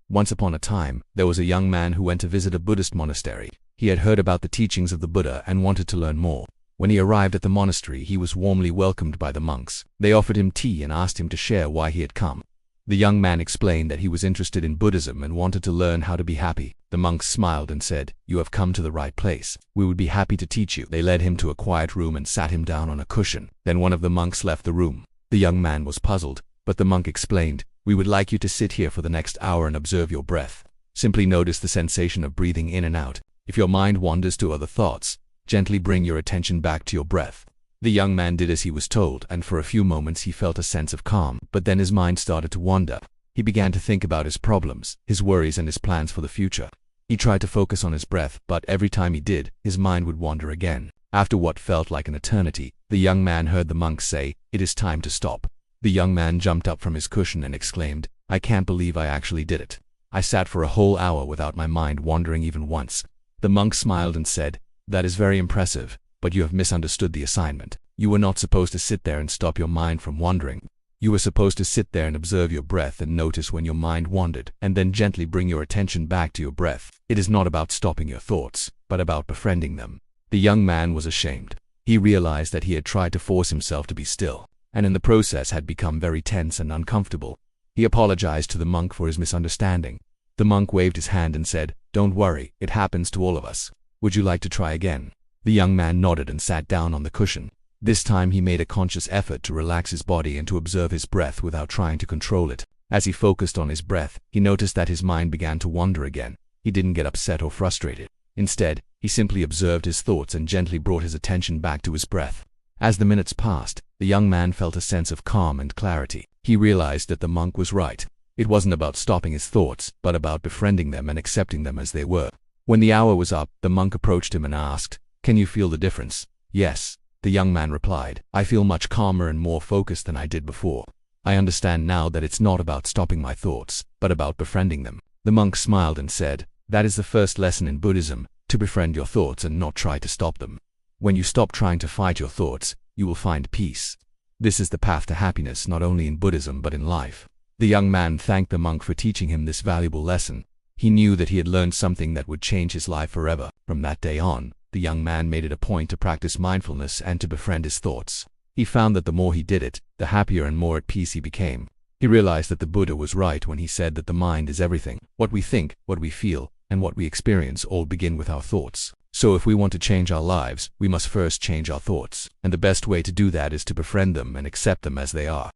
Once upon a time, there was a young man who went to visit a Buddhist monastery. He had heard about the teachings of the Buddha and wanted to learn more. When he arrived at the monastery, he was warmly welcomed by the monks. They offered him tea and asked him to share why he had come. The young man explained that he was interested in Buddhism and wanted to learn how to be happy. The monks smiled and said, "You have come to the right place. We would be happy to teach you." They led him to a quiet room and sat him down on a cushion. Then one of the monks left the room. The young man was puzzled, but the monk explained, "We would like you to sit here for the next hour and observe your breath. Simply notice the sensation of breathing in and out. If your mind wanders to other thoughts, gently bring your attention back to your breath." The young man did as he was told, and for a few moments he felt a sense of calm, but then his mind started to wander. He began to think about his problems, his worries, and his plans for the future. He tried to focus on his breath, but every time he did, his mind would wander again. After what felt like an eternity, the young man heard the monk say, "It is time to stop." The young man jumped up from his cushion and exclaimed, "I can't believe I actually did it. I sat for a whole hour without my mind wandering even once." The monk smiled and said, "That is very impressive, but you have misunderstood the assignment. You were not supposed to sit there and stop your mind from wandering. You were supposed to sit there and observe your breath and notice when your mind wandered, and then gently bring your attention back to your breath. It is not about stopping your thoughts, but about befriending them." The young man was ashamed. He realized that he had tried to force himself to be still, and in the process had become very tense and uncomfortable. He apologized to the monk for his misunderstanding. The monk waved his hand and said, "Don't worry, it happens to all of us. Would you like to try again?" The young man nodded and sat down on the cushion. This time he made a conscious effort to relax his body and to observe his breath without trying to control it. As he focused on his breath, he noticed that his mind began to wander again. He didn't get upset or frustrated. Instead, he simply observed his thoughts and gently brought his attention back to his breath. As the minutes passed, the young man felt a sense of calm and clarity. He realized that the monk was right. It wasn't about stopping his thoughts, but about befriending them and accepting them as they were. When the hour was up, the monk approached him and asked, "Can you feel the difference?" "Yes," the young man replied. "I feel much calmer and more focused than I did before. I understand now that it's not about stopping my thoughts, but about befriending them." The monk smiled and said, "That is the first lesson in Buddhism, to befriend your thoughts and not try to stop them. When you stop trying to fight your thoughts, you will find peace. This is the path to happiness not only in Buddhism but in life." The young man thanked the monk for teaching him this valuable lesson. He knew that he had learned something that would change his life forever. From that day on, the young man made it a point to practice mindfulness and to befriend his thoughts. He found that the more he did it, the happier and more at peace he became. He realized that the Buddha was right when he said that the mind is everything. What we think, what we feel, and what we experience all begin with our thoughts. So if we want to change our lives, we must first change our thoughts. And the best way to do that is to befriend them and accept them as they are.